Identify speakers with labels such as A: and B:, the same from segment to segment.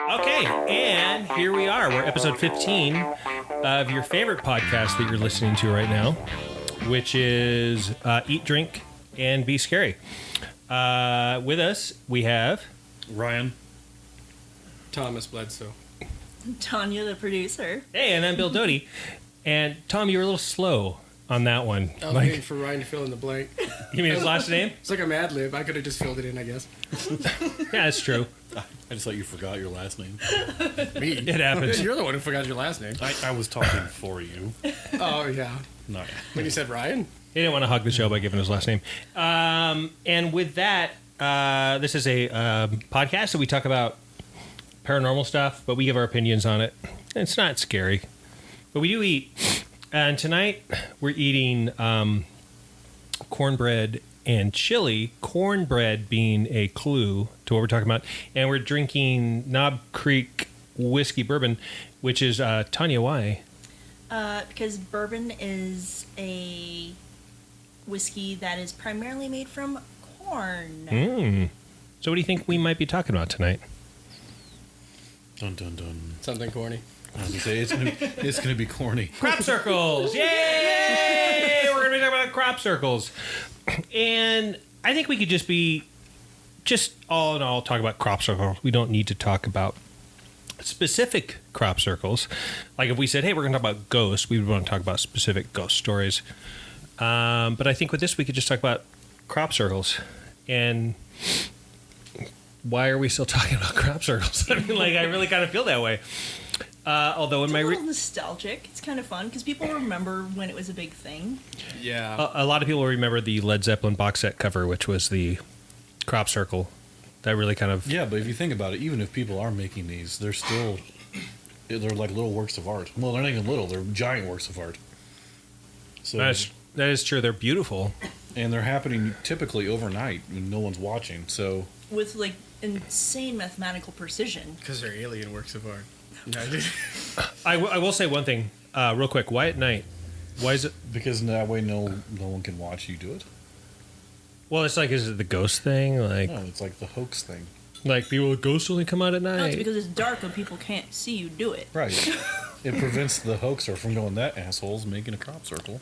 A: Okay, and here we are. We're episode 15 of your favorite podcast that you're listening to right now, which is Eat, Drink, and Be Scary. With us, we have...
B: Ryan.
C: Thomas Bledsoe.
D: Tanya, the producer.
A: Hey, and I'm Bill Doty. And Tom, you were a little slow on that one.
C: I was waiting for Ryan to fill in the blank.
A: You mean his last name?
C: It's like a Mad Lib. I could have just filled it in, I guess.
A: Yeah, that's true.
B: I just thought you forgot your last name.
C: Me?
A: It happens.
C: You're the one who forgot your last name.
B: I was talking for you.
C: Oh, yeah.
B: No.
C: When you said Ryan?
A: He didn't want to hug the show by giving his last name. And with that, this is a podcast that we talk about paranormal stuff, but we give our opinions on it. It's not scary, but we do eat. And tonight we're eating cornbread and chili. Cornbread being a clue to what we're talking about, and we're drinking Knob Creek whiskey bourbon, which is Tanya. Why?
D: Because bourbon is a whiskey that is primarily made from corn.
A: So what do you think we might be talking about tonight?
B: Dun dun dun.
C: Something corny.
B: I was gonna say it's gonna be corny.
A: Crop circles! Yay! We're going to be talking about crop circles. And I think we could just all in all talk about crop circles. We don't need to talk about specific crop circles. Like if we said, hey, we're going to talk about ghosts, we would want to talk about specific ghost stories. But I think with this, we could just talk about crop circles. And why are we still talking about crop circles? I mean, like, I really kind of feel that way. Although in
D: It's
A: my
D: a little nostalgic. It's kind of fun because people remember when it was a big thing.
C: Yeah.
A: a lot of people remember the Led Zeppelin box set cover, which was the crop circle. That really kind of...
B: Yeah, but if you think about it, even if people are making these, they're like little works of art. Well, they're not even little; they're giant works of art. So
A: that is true. They're beautiful,
B: and they're happening typically overnight when no one's watching. So
D: With like insane mathematical precision.
C: Because they're alien works of art. No, I did.
A: I will say one thing real quick. Why at night? Why is it?
B: because that way no one can watch you do it.
A: Well, it's like, is it the ghost thing? Like,
B: No, it's like the hoax thing.
A: like people with ghosts only come out at
D: No, it's
A: night.
D: because it's dark and people can't see you do it.
B: Right. It prevents the hoaxer from going, that asshole's making a crop circle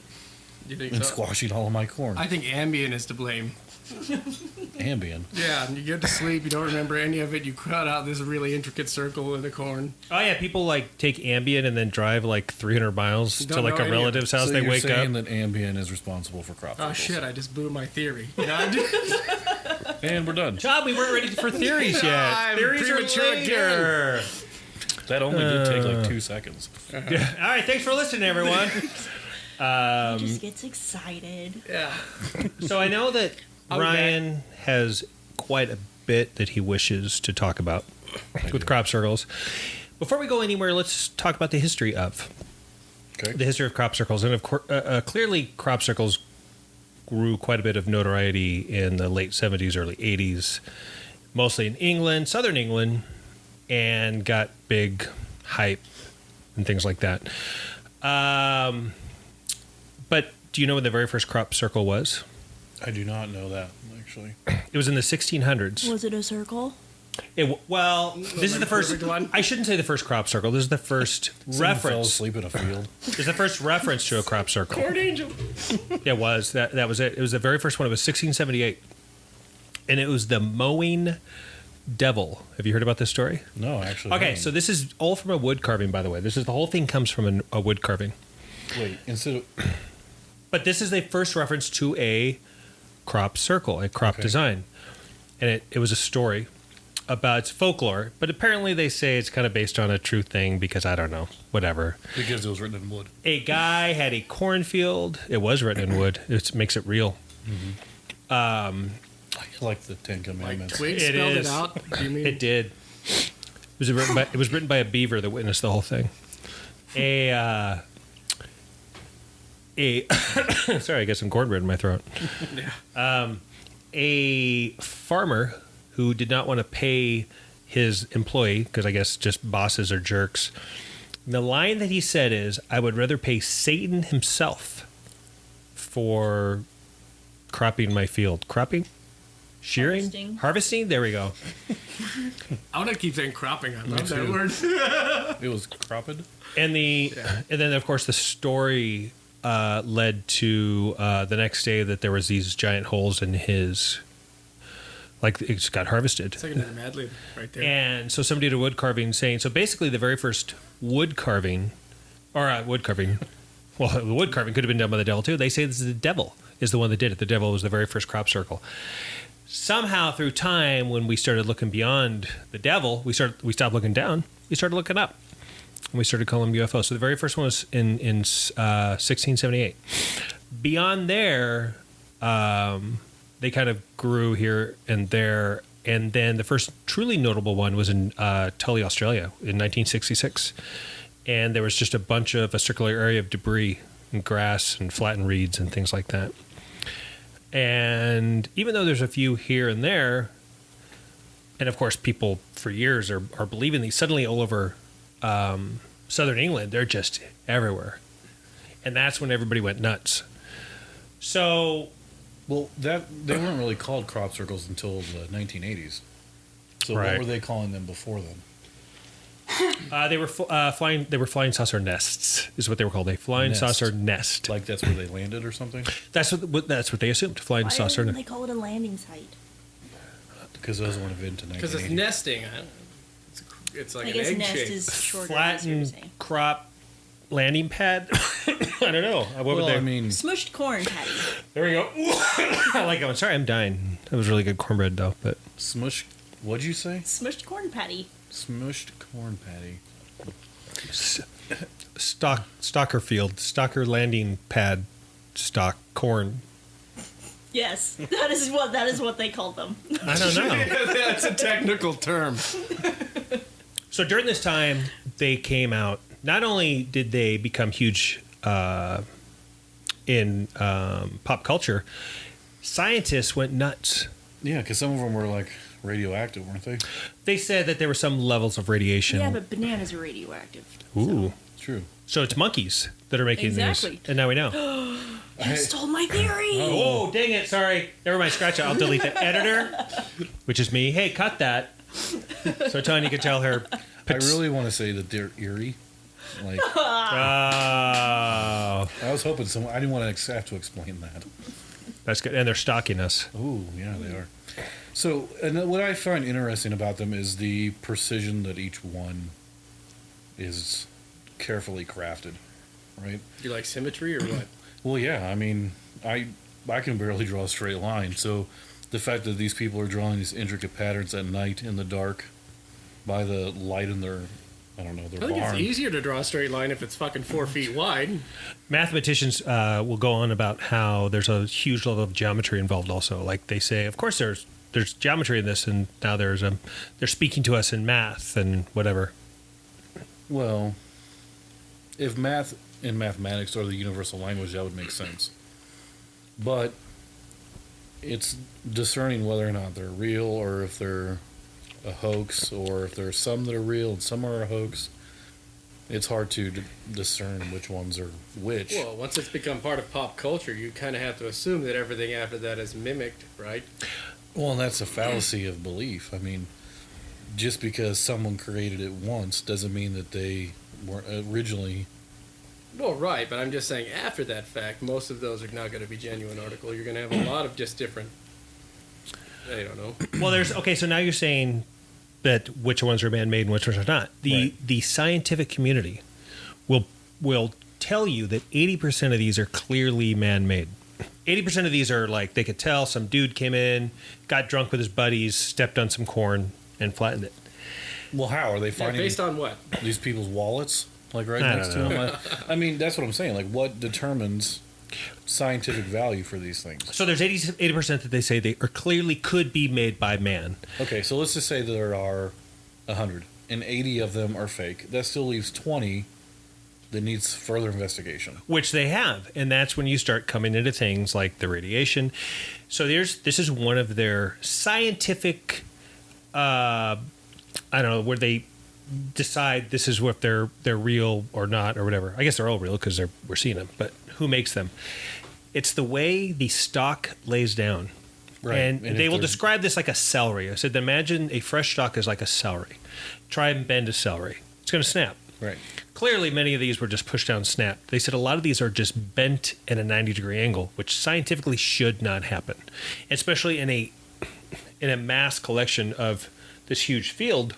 C: You think
B: and
C: so?
B: squashing all of my corn.
C: I think Ambien is to blame.
B: Ambien.
C: Yeah, and you get to sleep, you don't remember any of it, you cut out this really intricate circle in the corn.
A: Oh yeah, people like take Ambien and then drive like 300 miles to
C: Don't
A: like
C: know
A: a
C: any of
A: relative's house.
B: So
A: They
B: you're
A: wake up.
B: saying that Ambien is responsible for crop
C: Oh
B: circles.
C: shit, I just blew my theory. You know, I did-
B: And we're done.
A: Tom, we weren't ready for theories yet.
C: I'm
A: Theories are
C: premature
A: later.
B: That only did take like 2 seconds.
A: Yeah. All right, thanks for listening, everyone.
D: He just gets excited.
C: yeah.
A: So I know that
C: I'll be
A: Ryan has quite a bit that he wishes to talk about with crop circles. Before we go anywhere, let's talk about the history of
B: Okay.
A: the history of crop circles. And of course, clearly, crop circles grew quite a bit of notoriety in the late 70s, early 80s, mostly in England, southern England, and got big hype and things like that. But do you know when the very first crop circle was?
B: I do not know that, actually.
A: It was in the 1600s.
D: Was it a circle?
A: This is the first
C: perfect one?
A: I shouldn't say the first crop circle. This is the first
B: Someone fell
A: reference.
B: asleep in a field.
A: It's the first reference to a crop circle.
C: Corn angel.
A: It was. That was it. It was the very first one. It was 1678. And it was the mowing devil. Have you heard about this story?
B: No, actually.
A: Okay,
B: no.
A: so this is all from a wood carving, by the way. The whole thing comes from a wood carving.
B: Wait, instead of...
A: But this is the first reference to a crop circle, a crop
B: Okay.
A: design. And it was a story about its folklore, but apparently they say it's kind of based on a true thing because I don't know, whatever.
B: Because it was written in wood.
A: A guy had a cornfield. It was written in wood. It makes it real.
B: Like the Ten Commandments.
C: Like Twig
A: It
C: spelled
A: is.
C: it out. Do you mean?
A: It did. It was written by a beaver that witnessed the whole thing. Sorry, I got some cornbread in my throat.
C: Yeah.
A: A farmer who did not want to pay his employee, because I guess just bosses are jerks. The line that he said is, "I would rather pay Satan himself for cropping my field." Cropping? shearing, harvesting. There we go.
C: I want to keep saying cropping. I love that
B: too.
C: word.
B: It was cropped.
A: And then of course the story led to the next day that there was these giant holes in his, like it just got harvested.
C: It's like another Mad Lib right there.
A: And so somebody did a wood carving saying, so basically the very first wood carving, well, the wood carving could have been done by the devil too. They say this is the devil is the one that did it. The devil was the very first crop circle. Somehow through time, when we started looking beyond the devil, we stopped looking down. We started looking up. And we started calling them UFOs. So the very first one was in 1678. Beyond there, they kind of grew here and there. And then the first truly notable one was in Tully, Australia in 1966. And there was just a circular area of debris and grass and flattened reeds and things like that. And even though there's a few here and there, and of course people for years are believing these, suddenly all over southern England, they're just everywhere. And that's when everybody went nuts. So...
B: Well, they weren't really called crop circles until the 1980s. So
A: Right.
B: what were they calling them before then?
A: They were flying. They were flying saucer nests, is what they were called. A flying
B: Nest.
A: saucer nest.
B: Like that's where they landed or something?
A: That's what they assumed. Flying
D: Why
A: saucer.
D: didn't they call it a landing site?
B: Because those went into
C: Because it's
B: 1980.
C: nesting. It's like
D: I
C: an
D: guess
C: egg
D: nest
C: shape.
D: is shorter. That's what you're
A: Flattened
D: saying.
A: crop landing pad. I don't know. What would
B: Well,
A: they?
B: I mean,
D: Smushed corn patty.
A: There we go. I like that one. Sorry, I'm dying. That was really good cornbread though. But
B: smush. What'd you say?
D: Smushed corn patty.
B: Smushed corn patty.
A: Stocker landing pad stock corn.
D: Yes, that is what they called them.
A: I don't know.
C: That's a technical term.
A: So during this time, they came out. Not only did they become huge in pop culture, scientists went nuts.
B: Yeah, because some of them were like radioactive, weren't they?
A: They said that there were some levels of radiation.
D: Yeah, but bananas are radioactive.
A: Ooh.
B: True.
A: So it's monkeys that are making
D: Exactly.
A: these. And now we know.
D: You stole my theory.
A: Oh, dang it. Sorry. Never mind. Scratch it. I'll delete the editor, which is me. Hey, cut that. So Tanya can tell her.
B: I really want to say that they're eerie. Like,
A: Oh.
B: I was hoping someone. I didn't want to have to explain that.
A: That's good. And they're stalking us.
B: Oh, yeah, they are. So, and what I find interesting about them is the precision that each one is carefully crafted, right?
C: You like symmetry or what?
B: Well, yeah. I mean, I can barely draw a straight line. So, the fact that these people are drawing these intricate patterns at night in the dark by the light in their, I don't know,
C: I
B: their
C: think
B: barn.
C: it's easier to draw a straight line if it's fucking 4 feet wide.
A: Mathematicians will go on about how there's a huge level of geometry involved also. Like they say, of course there's geometry in this, and now they're speaking to us in math and whatever.
B: Well, if math and mathematics are the universal language, that would make sense. But it's discerning whether or not they're real, or if they're a hoax, or if there are some that are real and some are a hoax. It's hard to discern which ones are which.
C: Well, once it's become part of pop culture, you kind of have to assume that everything after that is mimicked, right?
B: Well, and that's a fallacy of belief. I mean, just because someone created it once doesn't mean that they weren't originally.
C: Well, right, but I'm just saying after that fact, most of those are not going to be genuine article. You're going to have a lot of just different, I don't know.
A: Well, so now you're saying that which ones are man-made and which ones are not. The scientific community will tell you that 80% of these are clearly man-made. 80% of these are like they could tell some dude came in, got drunk with his buddies, stepped on some corn, and flattened it.
B: Well, how are they
C: Yeah,
B: finding
C: based on what?
B: these people's wallets? Like right
A: I
B: next to
A: don't
B: them? I mean, that's what I'm saying. Like, what determines scientific value for these things?
A: So there's 80% that they say they are clearly could be made by man.
B: Okay, so let's just say there are 100, and 80 of them are fake. That still leaves 20 that needs further investigation.
A: Which they have, and that's when you start coming into things like the radiation. So this is one of their scientific, I don't know, where they decide this is what they're real or not or whatever. I guess they're all real because we're seeing them, but who makes them? It's the way the stock lays down
B: Right.
A: And
B: And
A: they
B: if
A: will
B: they're-
A: describe this like a celery. I said, imagine a fresh stalk is like a celery. Try and bend a celery. It's going to snap.
B: Right.
A: Clearly, many of these were just pushed down, snap. They said a lot of these are just bent at a 90-degree angle, which scientifically should not happen, especially in a mass collection of this huge field.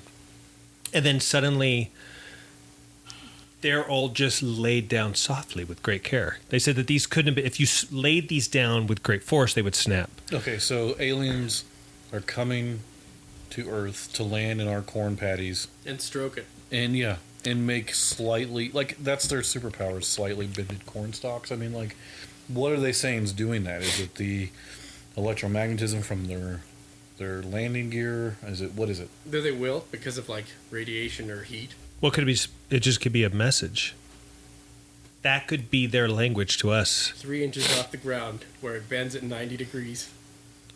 A: And then suddenly, they're all just laid down softly with great care. They said that these couldn't have been, if you laid these down with great force, they would snap.
B: Okay, so aliens are coming to Earth to land in our corn patties,
C: And stroke it.
B: and make slightly, like, that's their superpowers, slightly bended corn stalks. I mean, like, what are they saying is doing that? Is it the electromagnetism from their landing gear? What is it?
C: Though they will, because of like radiation or heat.
A: What could it be? It just could be a message. That could be their language to us.
C: 3 inches off the ground, where it bends at 90 degrees.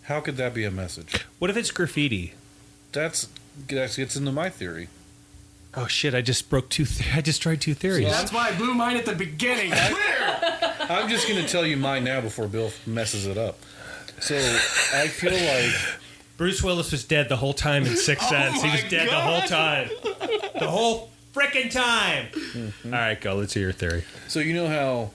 B: How could that be a message?
A: What if it's graffiti?
B: That gets into my theory.
A: Oh shit! I just broke I just tried 2 theories.
C: That's why I blew mine at the beginning. Clear!
B: I'm just going to tell you mine now before Bill messes it up. So I feel like
A: Bruce Willis was dead the whole time in Sixth Sense. He was
C: my
A: dead the whole time. The whole frickin' time. All right, go. Let's hear your theory.
B: so you know how.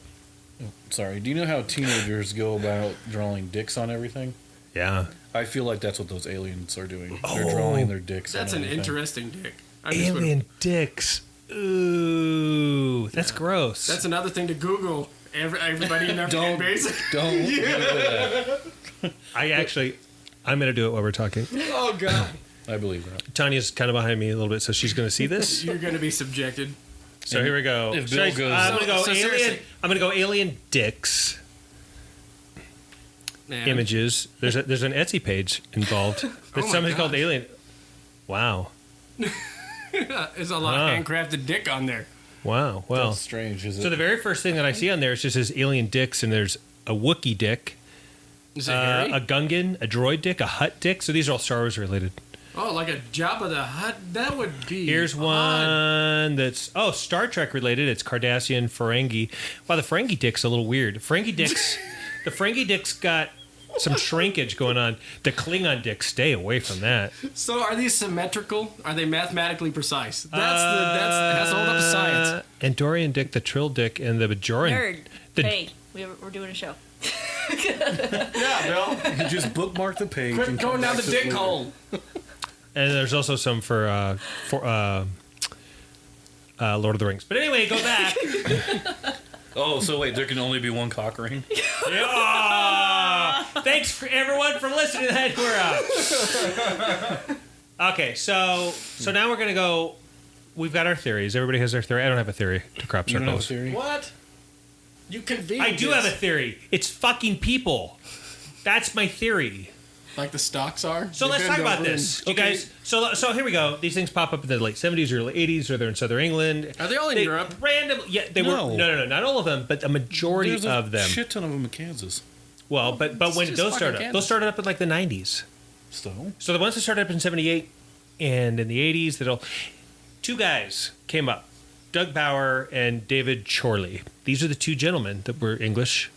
B: Sorry. Do you know how teenagers go about drawing dicks on everything?
A: Yeah.
B: I feel like that's what those aliens are doing. They're drawing their dicks.
C: That's
B: on
C: an
B: everything.
C: interesting dick. I'm just gonna-
A: Alien dicks. Ooh, that's gross.
C: That's another thing to Google. Everybody in their
B: Don't-
C: fan base.
B: Don't. do that.
A: I'm going to do it while we're talking.
C: Oh god,
B: I believe that.
A: Tanya's kind of behind me a little bit, so she's going to see this.
C: you're gonna be subjected.
A: So here we go.
B: If
A: Should
B: Bill goes-
A: I'm going to go
C: So
A: alien.
C: seriously.
A: I'm going to go alien dicks
C: Man.
A: images. There's an Etsy page involved. That
C: my
A: somebody's called
C: gosh.
A: Alien. Wow.
C: There's a lot
A: Huh.
C: of handcrafted dick on there.
A: Wow. Well,
B: That's strange, is it?
A: so the very first thing that I see on there is just says alien dicks, and there's a Wookiee dick,
C: Is it hairy?
A: a Gungan, a droid dick, a Hutt dick. So these are all Star Wars related.
C: Oh, like a Jabba the Hutt? That would be.
A: Here's
C: odd.
A: one that's Star Trek related. It's Cardassian Ferengi. Wow, the Ferengi dick's a little weird. The Ferengi dick's got some shrinkage going on. The Klingon dicks, stay away from that.
C: So are these symmetrical? Are they mathematically precise? That's has to hold up to science.
A: Andorian dick, the Trill dick, and the Bajoran.
D: Nerd.
A: The-
D: Hey, we're doing a show.
C: Yeah, Bill.
B: You just bookmark the page.
C: Quit
B: and
C: going
B: come
C: down
B: back
C: the
B: to it
C: dick
B: later.
C: hole.
A: And there's also some for Lord of the Rings. But anyway, go back.
B: Oh, so wait, there can only be one cock ring?
A: Yeah. Thanks for everyone for listening. That we're okay. So now we're gonna go. We've got our theories. Everybody has their theory. I don't have a theory to crop
B: You don't have a
A: circles.
B: theory?
C: What? You convened
A: I do
C: this.
A: have a theory. It's fucking people. That's my theory.
C: Like the stocks are.
A: So
C: They
A: let's
C: bend
A: talk about
C: over
A: this,
C: and-
A: you guys. So here we go. These things pop up in the late 70s, early 80s, or they're in Southern England.
C: Are they all in Europe?
A: Random, yeah, they
B: No.
A: were. No, not all of them, but a majority
B: There's a
A: of them.
B: shit ton of them in Kansas.
A: Well, but
C: It's
A: when
C: just
A: those
C: fucking
A: started up,
C: Kansas.
A: those started up in like the 90s.
B: So?
A: So the ones that started up in 78 and in the 80s, that all two guys came up, Doug Bauer and David Chorley. These are the two gentlemen that were English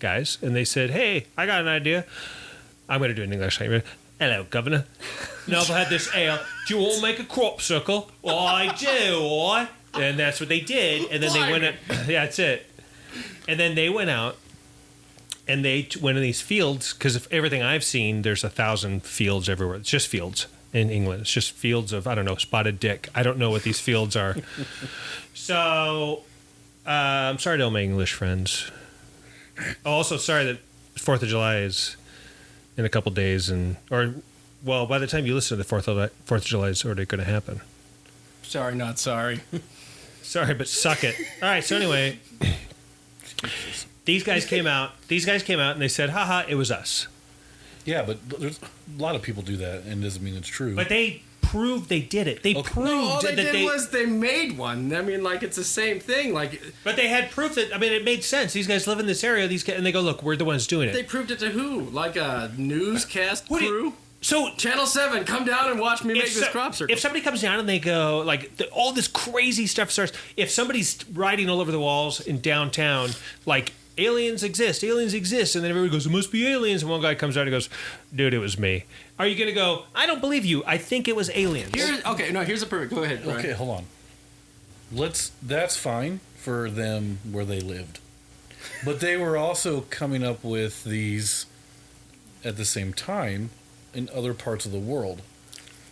A: guys, and they said, "Hey, I got an idea. I'm going to do an English thing. Hello, Governor. Now I've had this ale. Do you all make a crop circle? Well, I do, and that's what they did. And then they went. Yeah, that's it. And then they went out. And they went in these fields, because of everything I've seen, there's 1,000 fields everywhere. It's just fields in England. It's just fields of, I don't know, spotted dick. I don't know what these fields are. So, I'm sorry to all my English friends. Also, sorry that 4th of July is in a couple days. Well, by the time you listen to the 4th of July, it's already going to happen.
C: Sorry, not sorry.
A: Sorry, but suck it. All right, so anyway... These guys came out and they said, haha, it was us.
B: Yeah, but there's a lot of people do that, and it doesn't mean it's true.
A: But they proved they did it. They proved
C: No, all they
A: that
C: did was they made one. I mean, like, it's the same thing. Like,
A: But they had proof that, I mean, it made sense. These guys live in this area, and they go, look, we're the ones doing
C: they
A: it.
C: proved it to who? Like a newscast
A: What do you-
C: crew?
A: So,
C: Channel 7, come down and watch me make this crop circle.
A: if somebody comes down and they go, like, all this crazy stuff starts, if somebody's writing all over the walls in downtown, like, aliens exist, and then everybody goes, it must be aliens, and one guy comes out and goes, dude, it was me. Are you going to go, I don't believe you, I think it was aliens?
C: Here's a perfect. Go ahead, Brian.
B: Okay, hold on. That's fine for them where they lived. But they were also coming up with these at the same time in other parts of the world.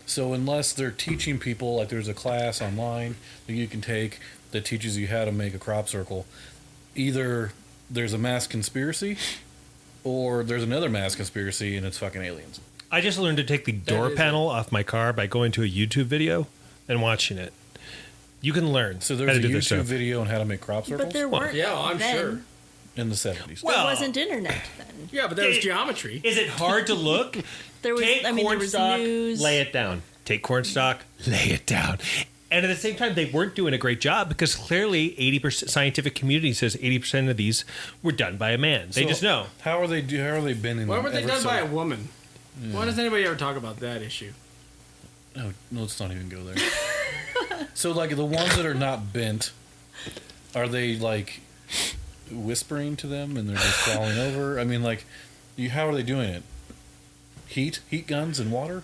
B: So unless they're teaching people, like there's a class online that you can take that teaches you how to make a crop circle, either there's a mass conspiracy or there's another mass conspiracy and it's fucking aliens.
A: I just learned to take the door panel off my car by going to a YouTube video and watching it. You can learn.
B: So there's a YouTube video on how to make crop circles?
D: But there weren't.
C: Yeah, I'm
D: then.
C: sure.
B: In the 70s.
D: There wasn't internet then.
C: Yeah, but that was geometry.
A: Is it hard to look?
D: There was.
A: Take
D: I mean, there was
A: cornstalk,
D: news.
A: lay it down. Take cornstalk, lay it down. And at the same time, they weren't doing a great job because clearly 80% scientific community says 80% of these were done by a man. They just know.
B: How are they bending?
C: Why were they done by a
B: woman?
C: woman? Yeah. Why does anybody ever talk about that issue?
B: No, let's not even go there. So, like, the ones that are not bent, are they, like, whispering to them and they're just falling over? I mean, like, how are they doing it? Heat guns and water?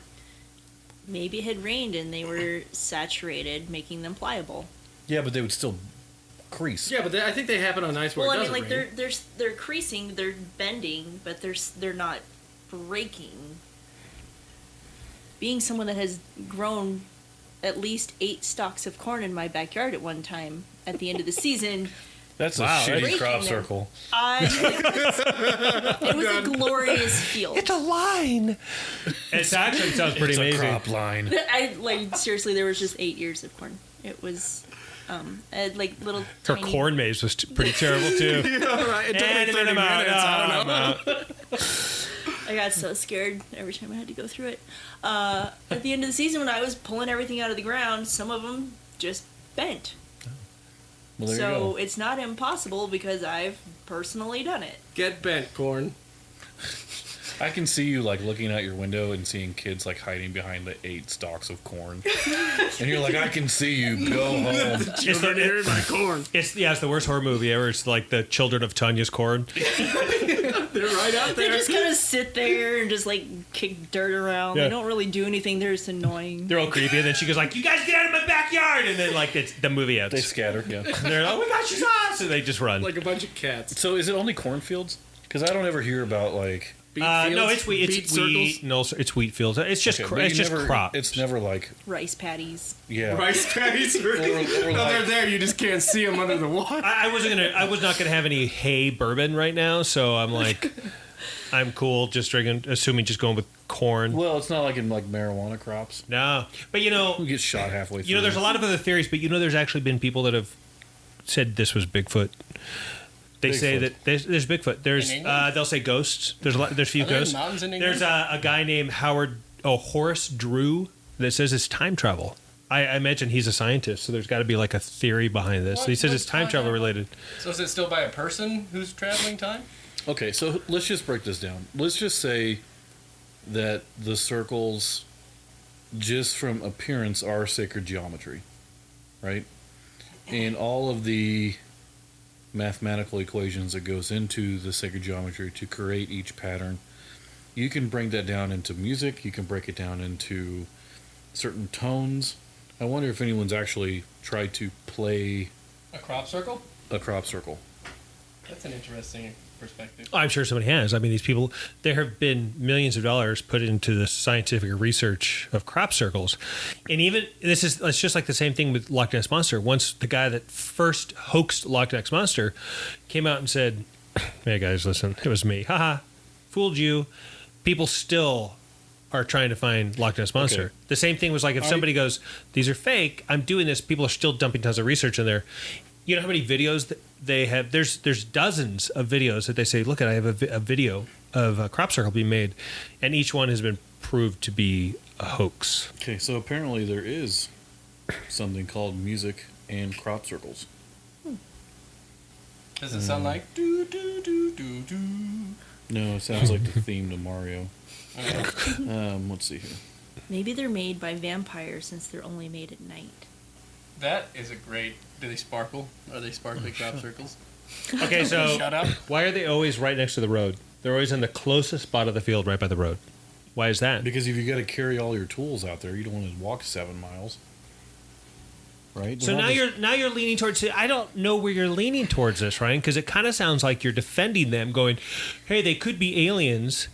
D: Maybe it had rained and they were saturated, making them pliable.
B: Yeah, but they would still crease.
C: Yeah, but I think they happen on ice where
D: Well,
C: it
D: I mean,
C: doesn't
D: like
C: rain.
D: they're creasing, they're bending, but they're not breaking. Being someone that has grown at least 8 stalks of corn in my backyard at one time, at the end of the season,
B: That's a
A: Wow,
B: shitty
D: breaking
B: crop
D: them.
B: circle.
D: It was a glorious field.
A: It's a line. It actually sounds pretty
B: It's
A: amazing.
B: a crop line.
D: I like seriously. There was just 8 years of corn. It was, like little.
A: Her
D: tiny,
A: corn maze was pretty terrible too.
C: Yeah, right. It took me 30 minutes. I don't know.
D: I got so scared every time I had to go through it. At the end of the season, when I was pulling everything out of the ground, some of them just bent.
B: Well, there you
D: So
B: go.
D: it's not impossible because I've personally done it.
C: Get bent, corn.
B: I can see you, like, looking out your window and seeing kids, like, hiding behind the 8 stalks of corn. And you're like, I can see you. Go home.
A: It's the,
C: my corn.
A: it's the worst horror movie ever. It's like the Children of Tanya's corn.
C: They're right out
D: They
C: there.
D: just kind of sit there and just like kick dirt around.
A: Yeah.
D: They don't really do anything. They're just annoying.
A: They're all creepy, and then she goes like, "You guys get out of my backyard!" And then like it's the movie ends.
B: They scatter, yeah.
A: They're like, "Oh my gosh, she's us!" And they just run.
C: Like a bunch of cats.
B: So is it only cornfields? Because I don't ever hear about, like...
C: Beet
A: no,
C: fields,
A: it's wheat.
C: beet
A: It's wheat.
C: circles.
A: No, it's wheat fields. It's just
B: Okay, but
A: it's
B: you
A: just
B: never,
A: crops.
B: It's never, like...
D: Rice patties.
B: Yeah.
C: Rice patties.
B: or
C: No, they're
B: like,
C: there. You just can't see them under the water.
A: I was not gonna have any hay bourbon right now, so I'm like, I'm cool. Just drinking, assuming just going with corn.
B: well, it's not like in, like, marijuana crops.
A: No, but you know,
B: Who gets shot halfway through?
A: you know, there's a lot of other theories, but you know, there's actually been people that have said this was Bigfoot. They say
B: Bigfoot.
A: that there's Bigfoot. There's
C: In England?
A: they'll say ghosts. There's a few
C: Are there
A: ghosts.
C: mountains in England?
A: There's a guy named Horace Drew that says it's time travel. I imagine he's a scientist, so there's got to be like a theory behind this.
C: What?
A: He says
C: What's
A: it's time
C: time
A: travel
C: travel?
A: related.
C: So is it still by a person who's traveling time?
B: Okay, so let's just break this down. Let's just say that the circles, just from appearance, are sacred geometry, right? And all of the mathematical equations that goes into the sacred geometry to create each pattern, you can bring that down into music. You can break it down into certain tones. I wonder if anyone's actually tried to play
C: A crop circle?
B: a crop circle.
C: That's an interesting perspective.
A: I'm sure somebody has. I mean, these people, there have been millions of dollars put into the scientific research of crop circles. And even, it's just like the same thing with Loch Ness Monster. Once the guy that first hoaxed Loch Ness Monster came out and said, hey guys, listen, it was me. Haha, fooled you. People still are trying to find Loch Ness Monster.
B: Okay.
A: The same thing was like if somebody goes, these are fake, I'm doing this, people are still dumping tons of research in there. You know how many videos that they have? There's dozens of videos that they say, look, I have a video of a crop circle being made, and each one has been proved to be a hoax.
B: Okay, so apparently there is something called music and crop circles.
C: Does it sound like do do do do do?
B: No, it sounds like the theme to Mario. Let's see here.
D: Maybe they're made by vampires since they're only made at night.
C: That is a great. Do they sparkle? Are they sparkly crop circles?
A: Okay, so
C: Shut up.
A: why are they always right next to the road? They're always in the closest spot of the field, right by the road. Why is that?
B: Because if you got to carry all your tools out there, you don't want to walk 7 miles. Right?
A: So now you're leaning towards. I don't know where you're leaning towards this, Ryan, because it kind of sounds like you're defending them, going, "Hey, they could be aliens,"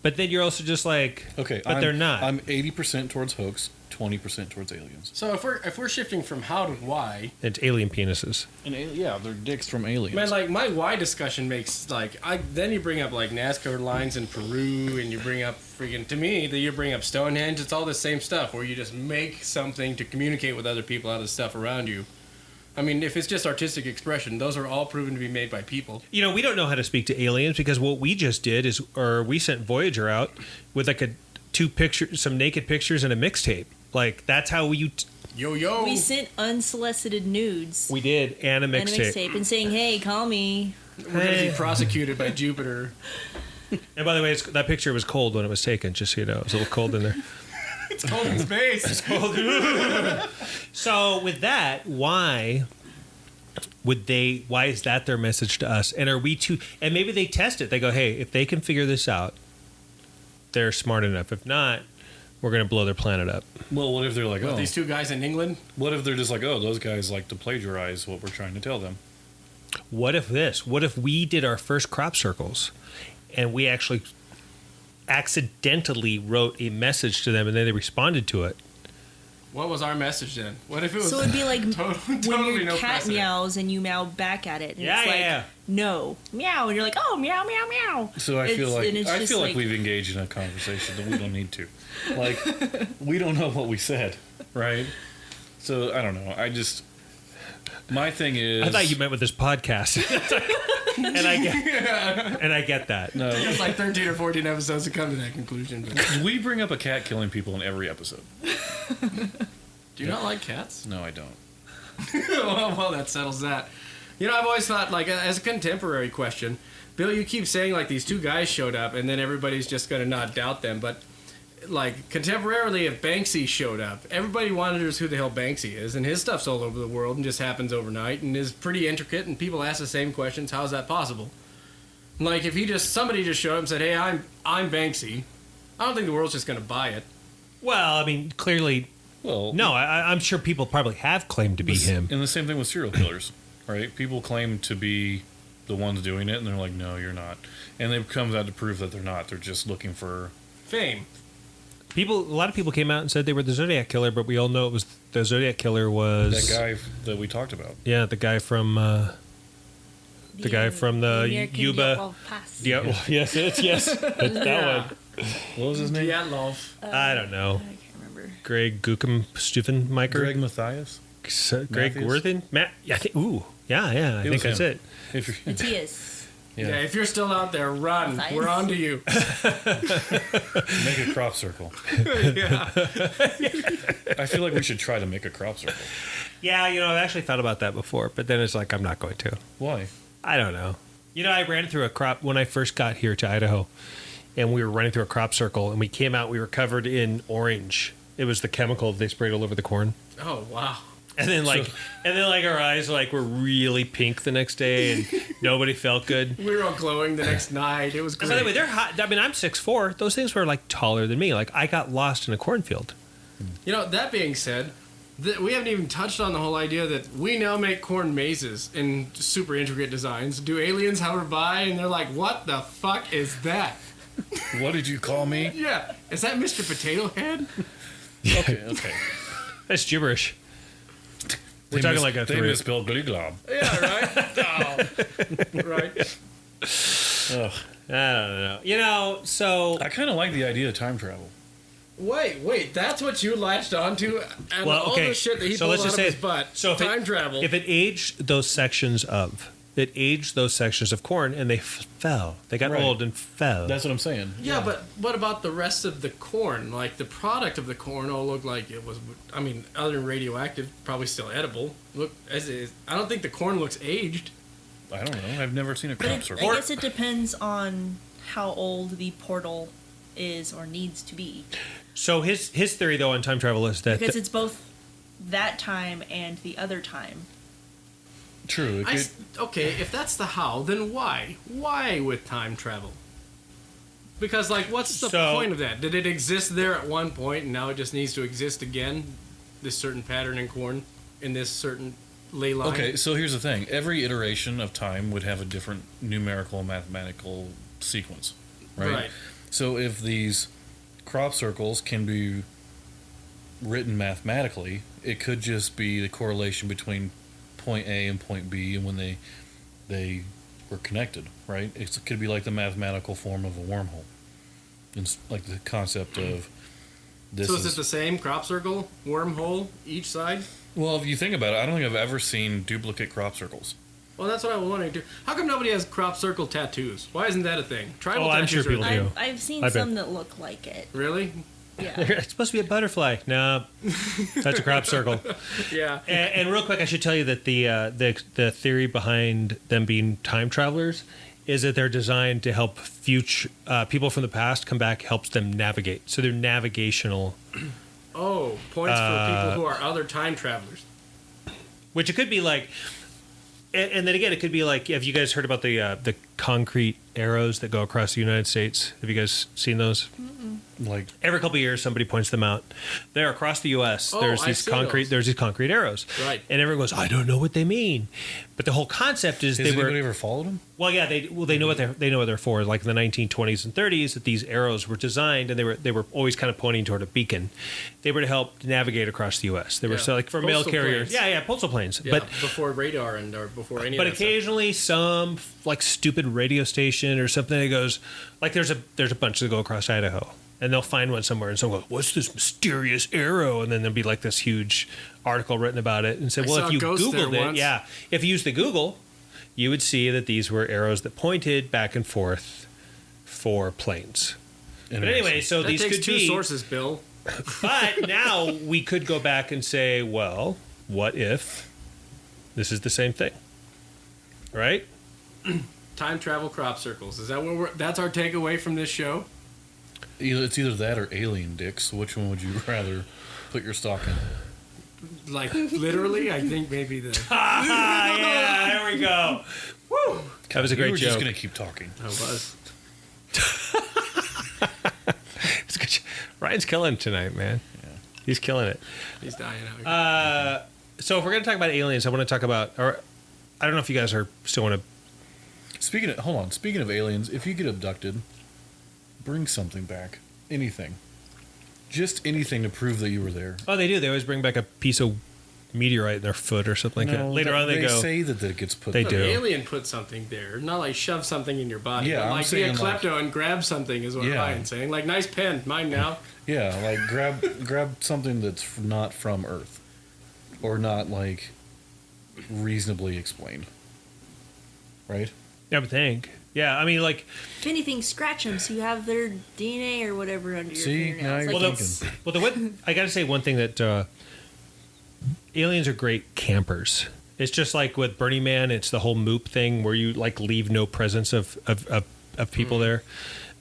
A: but then you're also just like,
B: okay,
A: but they're not."
B: I'm 80% towards hoax, 20% towards aliens.
C: So if we're shifting from how to why,
A: It's alien penises.
B: And yeah, they're dicks from aliens.
C: man, like my why discussion makes then you bring up like NASCAR lines in Peru, and you bring up freaking to me that you bring up Stonehenge. It's all the same stuff where you just make something to communicate with other people out of the stuff around you. I mean, if it's just artistic expression, those are all proven to be made by people.
A: You know, we don't know how to speak to aliens because what we just did is, or we sent Voyager out with like some naked pictures and a mixtape. Like that's how we.
C: Yo.
D: We sent unsolicited nudes
A: We did, and a
D: and a
A: mixtape.
D: mixtape and saying, "Hey, call me."
C: We're going to be prosecuted by Jupiter.
A: And by the way, that picture was cold when it was taken. Just so you know, it was a little cold in there.
C: It's cold in space.
A: So with that, why is that their message to us? And are we too, and maybe they test it. They go, hey, if they can figure this out, they're smart enough. If not, we're going to blow their planet up.
B: well, what if they're like,
C: These two guys in England?
B: what if they're just like, those guys like to plagiarize what we're trying to tell them?
A: What if we did our first crop circles and we actually accidentally wrote a message to them and then they responded to it?
C: What was our message then? What if it was
D: So it'd be like when
C: totally
D: your
C: no
D: cat
C: precedent?
D: meows and you meow back at it. And
A: Yeah,
D: it's
A: yeah,
D: like,
A: yeah.
D: no, meow. And you're like, oh, meow, meow, meow.
B: So I
D: It's-
B: feel like
D: and it's just
B: we've engaged in a conversation that we don't need to. Like, we don't know what we said, right? So I don't know. My thing is,
A: I thought you meant with this podcast. and I get that.
B: no.
C: It's like 13 or 14 episodes to come to that conclusion. But
B: We bring up a cat killing people in every episode.
C: do you not like cats?
B: No, I don't.
C: well, that settles that. You know, I've always thought, like, as a contemporary question, Bill, you keep saying, like, these two guys showed up, and then everybody's just going to not doubt them. But, like, contemporarily, if Banksy showed up, everybody wonders who the hell Banksy is, and his stuff's all over the world and just happens overnight and is pretty intricate, and people ask the same questions. How is that possible? Like, if somebody just showed up and said, hey, I'm Banksy, I don't think the world's just going to buy it.
A: Well, I mean, clearly,
B: Well,
A: no. I'm sure people probably have claimed to be him.
B: And the same thing with serial killers, right? People claim to be the ones doing it, and they're like, no, you're not. And it comes out to prove that they're not. They're just looking for
C: Fame.
A: A lot of people came out and said they were the Zodiac Killer, but we all know the Zodiac Killer was
B: that guy that we talked about.
A: Yeah, the guy from the
D: American
A: Yuba.
D: Dyatlov Pass.
A: Yeah, well, yes, it's that one.
B: What was his name?
C: Dyatlov.
A: I don't know.
D: I can't remember.
A: Greg Gookham Stuffenmaker.
B: Greg Matthias.
A: Greg
B: Matthews?
A: Worthen. Matt. Yeah, I think
B: It
A: think
B: was
A: that's
B: him.
A: it.
B: If you're,
D: Matthias.
C: Yeah.
B: yeah,
C: if you're still out there, run.
D: Science.
C: We're on to you.
B: make a crop circle.
C: Yeah.
B: I feel like we should try to make a crop circle.
A: Yeah, I've actually thought about that before, but then it's like I'm not going to.
B: Why?
A: I don't know. I ran through a crop when I first got here to Idaho, and we were running through a crop circle, and we came out. We were covered in orange. It was the chemical they sprayed all over the corn.
C: Oh, wow.
A: And then our eyes were really pink the next day, and nobody felt good.
C: We were all glowing the next night. It was
A: And
C: great.
A: by the way, they're hot. I mean, I'm 6'4". Those things were taller than me. I got lost in a cornfield.
C: That being said, we haven't even touched on the whole idea that we now make corn mazes in super intricate designs. Do aliens hover by and they're like, what the fuck is that?
B: What did you call me?
C: Yeah. Is that Mr. Potato Head?
B: Okay.
A: That's gibberish. We're talking like a
B: They
A: three.
B: misspelled Gliglob.
C: Yeah, right? Oh. Right.
B: Ugh.
A: I don't know. So
B: I kind of like the idea of time travel.
C: Wait, that's what you latched onto? And all the shit that he
A: so
C: pulled
A: let's
C: out
A: just
C: of
A: say
C: his butt.
A: So
C: time travel.
A: If it aged those sections of corn and they fell, they got
B: Right.
A: old and fell.
B: That's what I'm saying.
C: Yeah, but what about the rest of the corn? Like, the product of the corn all looked like it was, I mean, other than radioactive, probably still edible. Look, as is. I don't think the corn looks aged.
B: I don't know. I've never seen a
D: But
B: crop
D: I
B: circle.
D: guess it depends on how old the portal is or needs to be.
A: So his theory though on time travel is that
D: Because it's both that time and the other time.
B: True.
C: Okay, if that's the how, then why? Why with time travel? Because, like, what's the point of that? Did it exist there at one point and now it just needs to exist again? This certain pattern in corn in this certain ley line?
B: Okay, so here's the thing. Every iteration of time would have a different numerical and mathematical sequence, right? So if these crop circles can be written mathematically, it could just be the correlation between point A and point B and when they were connected, right? It could be like the mathematical form of a wormhole. It's like the concept of this.
C: So is it the same crop circle, wormhole, each side?
B: Well, if you think about it, I don't think I've ever seen duplicate crop circles.
C: Well, that's what I was wondering too. How come nobody has crop circle tattoos? Why isn't that a thing? Tribal
A: I'm
C: tattoos
A: sure people
C: are a
A: do.
C: thing.
D: I've seen
A: I bet.
D: some that look like it.
C: Really?
D: Yeah.
A: It's supposed to be a butterfly. No, that's a crop circle.
C: Yeah.
A: And real quick, I should tell you that the theory behind them being time travelers is that they're designed to help future people from the past come back, helps them navigate. So they're navigational.
C: Oh, points for people who are other time travelers.
A: Which it could be like, and then again, it could be like, have you guys heard about the concrete arrows that go across the United States? Have you guys seen those?
B: Like
A: Every couple of years, somebody points them out. They're across the U.S.
C: Oh,
A: There's
C: I've
A: these
C: seen
A: concrete.
C: those.
A: There's these concrete arrows,
C: Right.
A: And everyone goes, I don't know what they mean. But the whole concept is
B: has
A: they were.
B: anybody ever followed them?
A: Well, yeah, they know what they're for. Like in the 1920s and 30s, that these arrows were designed, and they were always kind of pointing toward a beacon. They were to help navigate across the U.S. They were
C: Yeah.
A: so like for mail
C: Postal
A: carriers.
C: planes.
A: Yeah, postal planes.
C: Yeah,
A: But
C: before radar or before any
A: but
C: of that stuff.
A: occasionally some like stupid radio station or something that goes like there's a bunch that go across Idaho. And they'll find one somewhere, and someone goes, "What's this mysterious arrow?" And then there'll be like this huge article written about it, and say,
C: I
A: "Well,
C: saw
A: if you
C: a ghost there
A: Googled it,
C: once."
A: yeah, if you used the Google, you would see that these were arrows that pointed back and forth for planes." But anyway, so
C: That
A: these
C: takes
A: could
C: two
A: be.
C: sources, Bill.
A: But now we could go back and say, "Well, what if this is the same thing?" Right?
C: Time travel crop circles. Is that what that's our takeaway from this show?
B: It's either that or alien dicks. Which one would you rather put your stock in?
C: Like literally, I think maybe the
A: Yeah, there we go. Woo! That was a
B: You
A: great
B: were
A: joke.
B: just gonna keep talking.
C: I was.
A: It's good. Ryan's killing tonight, man.
B: Yeah.
A: He's killing it.
C: He's dying out here.
A: So if we're going to talk about aliens, I want to talk about, or I don't know if you guys are still want to.
B: Speaking of aliens, if you get abducted, bring something back. Anything. Just anything to prove that you were there.
A: Oh, they do. They always bring back a piece of meteorite in their foot or something like that. Later on, they go.
B: say that it gets put
A: They
B: there.
A: do.
C: The alien put something there, not like shove something in your body.
B: Yeah,
C: but
B: I'm
C: like be a
B: saying, like-
C: klepto and grab something is what
B: Yeah.
C: Ryan's saying. Like nice pen, mine now.
B: Yeah, like grab something that's not from Earth, or not like reasonably explained. Right?
A: I would think. Yeah, I mean, like.
D: If anything, scratch them so you have their DNA or whatever under your
B: See,
D: fingernails.
B: now
D: Like,
B: you're
A: Well,
D: it's-
A: I got to say one thing that aliens are great campers. It's just like with Burning Man, it's the whole Moop thing where you like leave no presence of people there.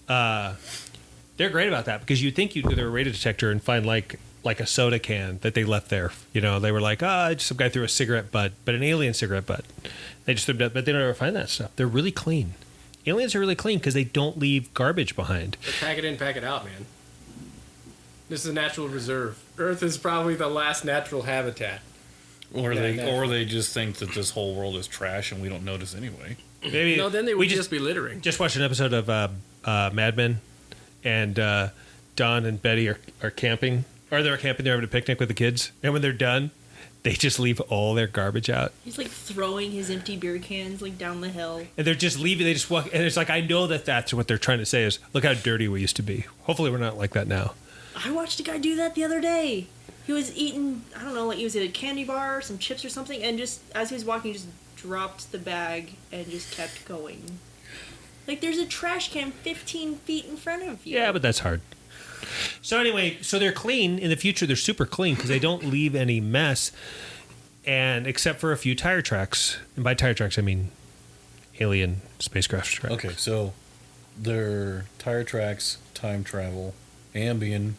A: They're great about that because you think you'd go to a radar detector and find like a soda can that they left there. You know, they were like, just some guy threw a cigarette butt, but an alien cigarette butt. They just threw it, but they don't ever find that stuff. They're really clean. Aliens are really clean because they don't leave garbage behind.
C: But pack it in, pack it out, man. This is a natural reserve. Earth is probably the last natural habitat.
B: Or
C: Yeah,
B: they
C: exactly.
B: or they just think that this whole world is trash and we don't notice anyway.
A: Maybe
C: No, then they
A: we
C: would just be littering.
A: just watched an episode of Mad Men, and Don and Betty are camping. Or they're camping, they're having a picnic with the kids. And when they're done, they just leave all their garbage out.
D: He's like throwing his empty beer cans like down the hill.
A: And they're just leaving, they just walk. And it's like, I know that that's what they're trying to say is, look how dirty we used to be. Hopefully we're not like that now.
D: I watched a guy do that the other day. He was eating, I don't know, like he was at a candy bar, some chips or something, and just as he was walking, he just dropped the bag and just kept going. Like there's a trash can 15 feet in front of you.
A: Yeah, but that's hard. So anyway, so they're clean. In the future, they're super clean because they don't leave any mess. And except for a few tire tracks. And by tire tracks, I mean alien spacecraft tracks.
B: Okay, so they're tire tracks, time travel, Ambien,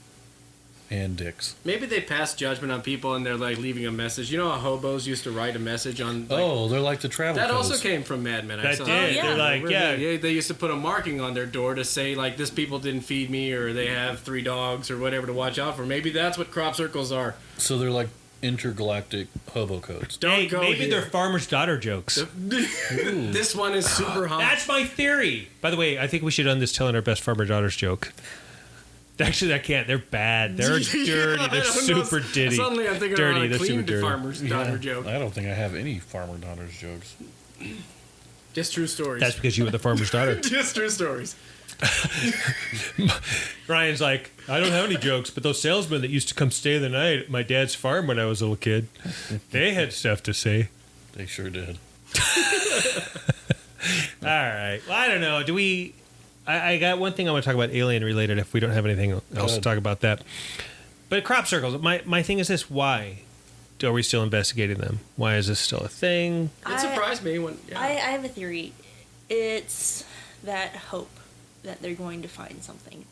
B: and dicks.
C: Maybe they pass judgment on people and they're like leaving a message. You know how hobos used to write a message on. Like,
B: they're like the travel.
C: that
B: codes.
C: also came from Mad Men. I
A: That
C: saw.
A: did.
D: yeah.
A: They're like, yeah.
C: They used to put a marking on their door to say like this people didn't feed me or they have 3 dogs or whatever to watch out for. Maybe that's what crop circles are.
B: So they're like intergalactic hobo codes.
C: Don't
A: Hey,
C: go
A: maybe
C: here.
A: they're farmer's daughter jokes.
C: This one is super hot.
A: That's my theory. By the way, I think we should end this telling our best farmer daughter's joke. Actually, I can't. They're bad. They're dirty.
C: I
A: They're
C: don't know.
A: super ditty.
C: Suddenly I'm thinking
A: dirty.
C: about a
A: They're super
C: clean
A: dirty.
C: farmer's daughter joke.
B: I don't think I have any farmer daughters jokes.
C: Just true stories.
A: That's because you were the farmer's daughter.
C: just true stories.
A: Ryan's like, I don't have any jokes, but those salesmen that used to come stay the night at my dad's farm when I was a little kid, they had stuff to say.
B: They sure did.
A: All right. Well, I don't know. Do we... I got one thing I want to talk about alien related if we don't have anything else to talk about that. But crop circles, my thing is this. Why are we still investigating them? Why is this still a thing?
C: It surprised me when. Yeah.
D: I have a theory. It's that hope that they're going to find something.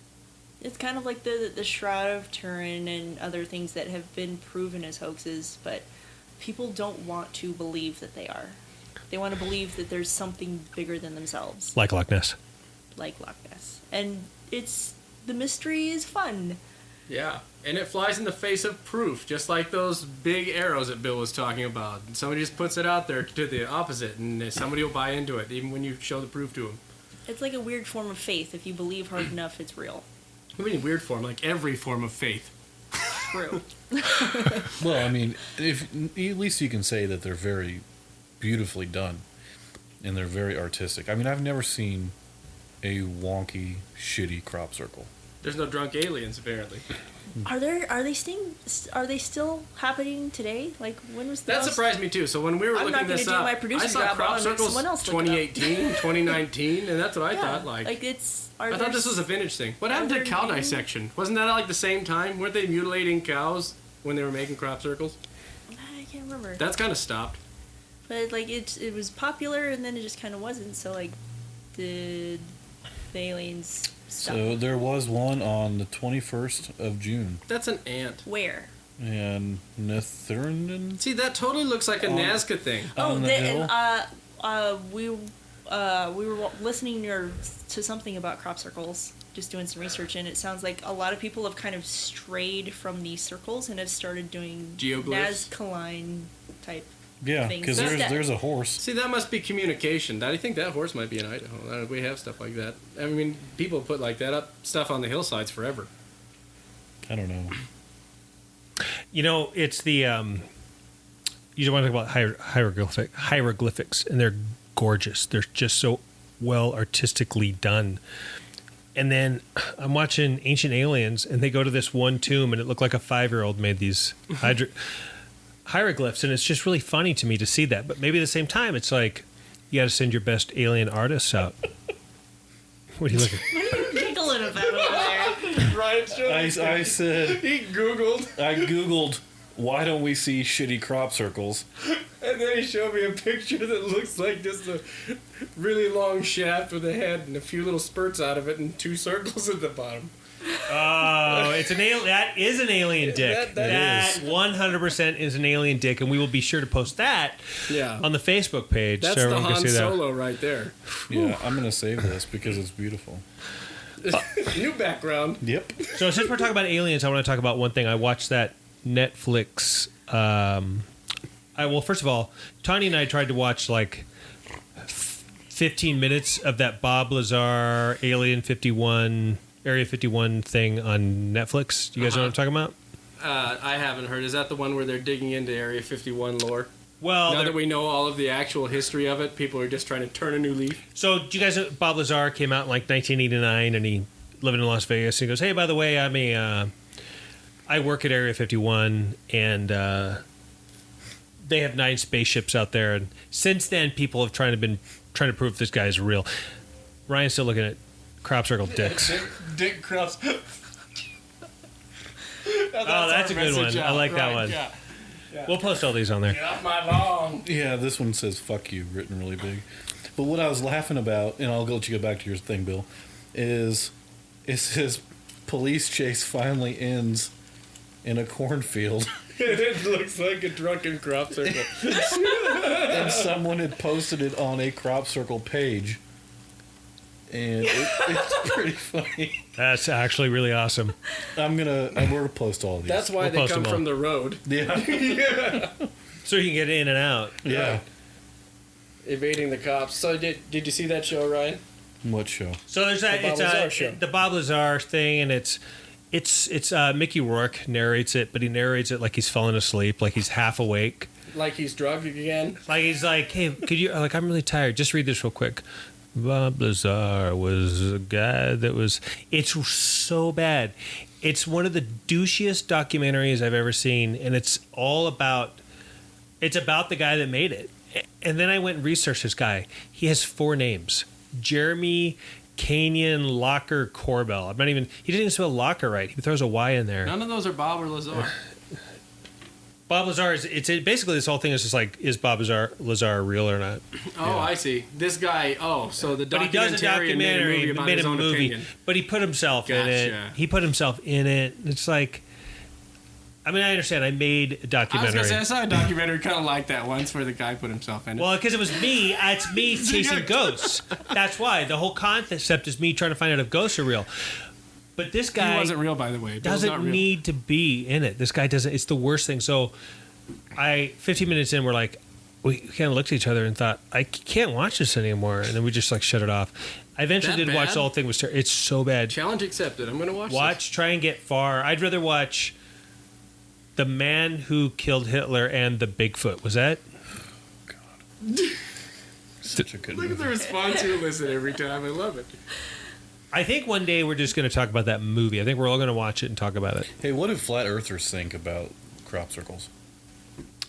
D: It's kind of like the Shroud of Turin and other things that have been proven as hoaxes, but people don't want to believe that they are. They want to believe that there's something bigger than themselves,
A: Like Loch Ness.
D: like Loch Ness. And the mystery is fun.
C: Yeah, and it flies in the face of proof, just like those big arrows that Bill was talking about. And somebody just puts it out there to the opposite, and somebody will buy into it, even when you show the proof to them.
D: It's like a weird form of faith. If you believe hard enough, it's real.
C: I mean, weird form, like every form of faith.
D: True.
B: Well, I mean, if at least you can say that they're very beautifully done, and they're very artistic. I mean, I've never seen a wonky, shitty crop circle.
C: There's no drunk aliens, apparently.
D: Are they still happening today? Like, when was the
C: That
D: last-
C: surprised me too. So when we were
D: I'm
C: looking
D: not gonna
C: this
D: do
C: up,
D: my
C: I
D: producer
C: saw
D: job,
C: crop
D: I'll make
C: circles
D: someone else look it up.
C: 2018, 2019, and that's what I thought. Like
D: it's.
C: I thought this was a vintage thing. What happened to
D: there
C: cow
D: new-
C: dissection? Wasn't that like the same time? Weren't they mutilating cows when they were making crop circles?
D: I can't remember.
C: That's kind of stopped.
D: But like it was popular, and then it just kind of wasn't. So like, did the aliens stop?
B: So there was one on the 21st of June,
C: That's an ant.
D: Where?
B: and Nethernden.
C: See, that totally looks like a Nazca thing.
B: On the hill?
D: We were listening to something about crop circles, just doing some research, and it sounds like a lot of people have kind of strayed from these circles and have started doing
C: Geoglyphs?
D: Nazca type.
B: Yeah,
D: things.
B: because
D: That's
B: there's
D: that-
B: a horse.
C: See, that must be communication. I think that horse might be in Idaho. We have stuff like that. I mean, people put like that up stuff on the hillsides forever.
B: I don't know.
A: You know, it's the you want to talk about hieroglyphics, and they're gorgeous. They're just so well artistically done. And then I'm watching Ancient Aliens, and they go to this one tomb, and it looked like a 5-year-old made these hieroglyphs, and it's just really funny to me to see that. But maybe at the same time, it's like you got to send your best alien artists out. What are you looking?
D: What are you giggling about over there?
C: Ryan showed
B: I said,
C: He Googled,
B: I Googled, why don't we see shitty crop circles?
C: and then he showed me a picture that looks like just a really long shaft with a head and a few little spurts out of it and 2 circles at the bottom.
A: Oh, it's an alien. That is an alien dick.
C: That
A: That 100% is an alien dick, and we will be sure to post that
C: Yeah.
A: on the Facebook page.
C: That's
A: so
C: the
A: everyone can
C: Han
A: see that.
C: Solo right there.
B: Yeah, I'm gonna save this because it's beautiful.
C: New background.
B: Yep.
A: So since we're talking about aliens, I want to talk about one thing. I watched that Netflix. First of all, Tanya and I tried to watch like 15 minutes of that Bob Lazar Alien 51 Area 51 thing on Netflix. Do you guys know what I'm talking about?
C: I haven't heard. Is that the one where they're digging into Area 51 lore?
A: Well,
C: Now that we know all of the actual history of it, people are just trying to turn a new leaf.
A: so do you guys know Bob Lazar came out in like 1989, and he living in Las Vegas. And he goes, "Hey, by the way, I work at Area 51, and they have 9 spaceships out there." And since then, people have been trying to prove this guy is real. Ryan's still looking at crop circle dicks.
C: Dick Cross.
A: Oh, that's a good one. I like that one.
C: Yeah.
A: We'll post all these on there.
C: Get off my lawn.
B: Yeah, this one says "fuck you" written really big. But what I was laughing about, and I'll let you go back to your thing, Bill, is it says police chase finally ends in a cornfield.
C: It looks like a drunken crop circle.
B: And someone had posted it on a crop circle page. And it's pretty funny.
A: That's actually really awesome.
B: We're gonna post all of these.
C: That's why
A: We'll
C: they
A: post
C: come
A: them all.
C: from the road.
B: Yeah.
A: So you can get in and out.
B: Yeah.
C: Evading the cops. So did you see that show, Ryan?
B: What show?
A: So there's that.
C: The Bob
A: It's
C: Lazar show.
A: the Bob Lazar thing, and it's Mickey Rourke narrates it, but he narrates it like he's falling asleep, like he's half awake,
C: Like he's drugged again?
A: like he's like, "Hey, could you?" Like, I'm really tired. Just read this real quick. Bob Lazar was a guy that was. It's so bad. It's one of the douchiest documentaries I've ever seen, and it's all about. It's about the guy that made it. And then I went and researched this guy. He has 4 names: Jeremy Canyon Locker Corbell. He didn't even spell Locker right. He throws a Y in there.
C: None of those are Bob or Lazar.
A: Bob Lazar basically this whole thing is just like, is Bob Lazar real or not?
C: Oh, I see. This guy. Oh, so the
A: But he does a
C: documentarian
A: documentary,
C: made his own opinion.
A: but he put himself in it.
C: Gotcha.
A: He put himself in it. It's like, I mean, I understand. I made a
C: I was
A: documentary.
C: gonna say I saw a documentary kind of like that once where the guy put himself in it.
A: Well, because it was me. It's me chasing ghosts. That's why. The whole concept is me trying to find out if ghosts are real. But this guy
C: he wasn't real, by the way. Bill's not
A: doesn't
C: real.
A: need to be in it. This guy doesn't. It's the worst thing. So, 15 minutes in, we're like, we kind of looked at each other and thought, I can't watch this anymore. And then we just like shut it off. I eventually
C: That
A: did watch
C: bad?
A: the whole thing. It's so bad.
C: Challenge accepted. I'm gonna watch.
A: Try and get far. I'd rather watch The Man Who Killed Hitler and The Bigfoot. Was that?
B: Such a good
C: This. Look at
B: movie.
C: the response you elicit every time. I love it.
A: I think one day we're just going to talk about that movie. I think we're all going to watch it and talk about it.
B: Hey, what do flat earthers think about crop circles?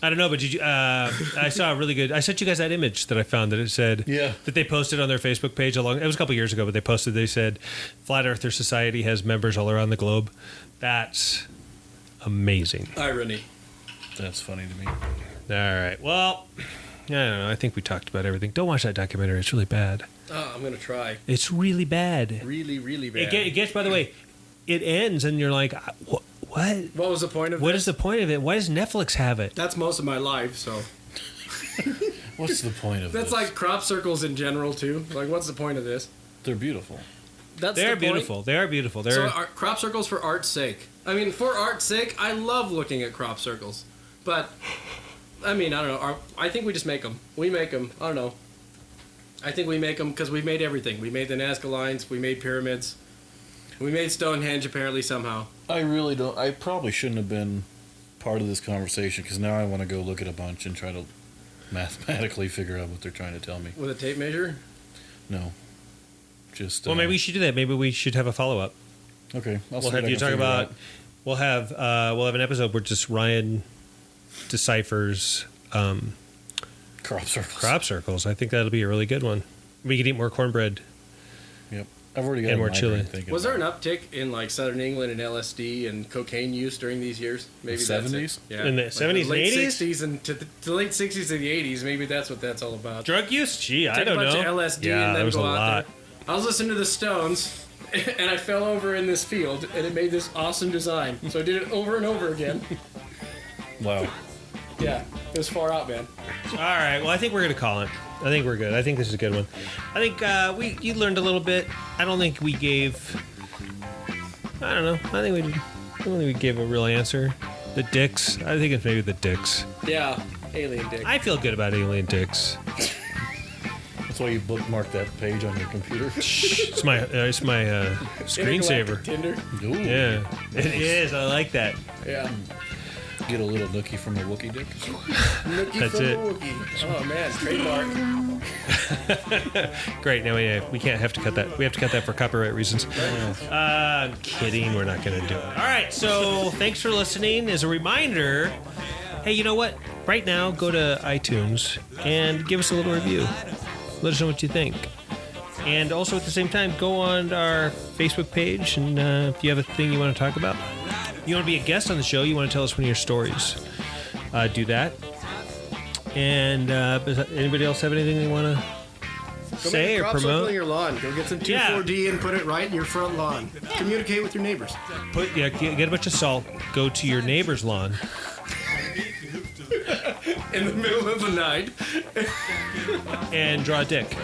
A: I don't know, but did you, I saw a really good. I sent you guys that image that I found that it said
B: Yeah.
A: that they posted on their Facebook page. It was a couple years ago, but they posted. They said Flat Earther Society has members all around the globe. That's amazing.
C: Irony.
B: That's funny to me.
A: All right. Well, I don't know. I think we talked about everything. Don't watch that documentary. It's really bad.
C: Oh, I'm gonna try.
A: It's really bad.
C: Really, really bad.
A: It gets. By the way, it ends, and you're like, what?
C: What was the point of
A: What
C: this?
A: is the point of it? Why does Netflix have it?
C: That's most of my life, so
B: What's the point of
C: that's
B: this?
C: like crop circles in general too. Like, what's the point of this?
B: They're beautiful.
C: That's
A: They're
C: the point.
A: beautiful. They are beautiful. They're
C: So crop circles for art's sake. I mean, for art's sake, I love looking at crop circles. But, I mean, I don't know. I think we just make them. We make them. I don't know. I think we make them because we made everything. We made the Nazca lines. We made pyramids. We made Stonehenge, apparently, somehow.
B: I really don't. I probably shouldn't have been part of this conversation because now I want to go look at a bunch and try to mathematically figure out what they're trying to tell me.
C: With a tape measure?
B: No. Just.
A: well, maybe we should do that. Maybe we should have a follow up.
B: Okay.
A: We'll have you talk about. We'll have an episode where just Ryan deciphers
B: crop circles.
A: crop circles. I think that'll be a really good one. We could eat more cornbread.
B: Yep. I've already got
A: And
B: a
A: more
B: migraine
A: chili.
B: thinking
C: Was there an
B: about
C: uptick in, like, Southern England and LSD and cocaine use during these years? Maybe
B: The
C: that's
B: 70s?
C: it. Yeah.
A: In the
C: Like
A: 70s and
C: late
A: 80s?
C: 60s and to the late 60s and the 80s. Maybe that's what that's all about.
A: Drug use? Gee, I
C: Take
A: don't
C: a bunch
A: know.
C: of LSD
A: yeah,
C: and
A: there
C: then
A: was
C: go
A: a
C: out
A: lot.
C: there. I was listening to the Stones, and I fell over in this field, and it made this awesome design. So I did it over and over again.
B: it. Wow.
C: Yeah, it was far out, man.
A: All right. Well, I think we're gonna call it. I think we're good. I think this is a good one. I think you learned a little bit. I don't think we gave. I don't know. I don't think we gave a real answer. The dicks. I think it's maybe the dicks.
C: Yeah, alien dick.
A: I feel good about alien dicks.
B: That's why you bookmarked that page on your computer.
A: It's my screensaver.
C: Intergalactic Tinder.
B: Ooh.
A: Yeah, it is. I like that.
C: Yeah.
B: Get a little nookie from a Wookiee dick.
C: Nookie
A: That's
C: from
A: it.
C: a Wookiee. Oh man, trademark.
A: Great. Now we can't have to cut that. We have to cut that for copyright reasons. I'm kidding. We're not going to do it. All right. So thanks for listening. As a reminder, hey, you know what? Right now, go to iTunes and give us a little review. Let us know what you think. And also at the same time, go on our Facebook page, and if you have a thing you want to talk about, you want to be a guest on the show, you want to tell us one of your stories, do that. And does anybody else have anything they want to say or
C: crop circle in
A: promote?
C: your lawn. Go get some 2,4-D and put it right in your front lawn. Communicate with your neighbors.
A: Get a bunch of salt. Go to your neighbor's lawn.
C: In the middle of the night.
A: And draw a dick.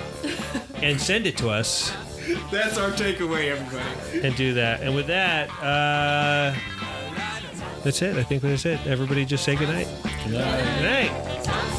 A: And send it to us.
C: That's our takeaway, everybody.
A: And do that. And with that, that's it. I think that's it. Everybody just say goodnight.
B: Good night.
A: Good night.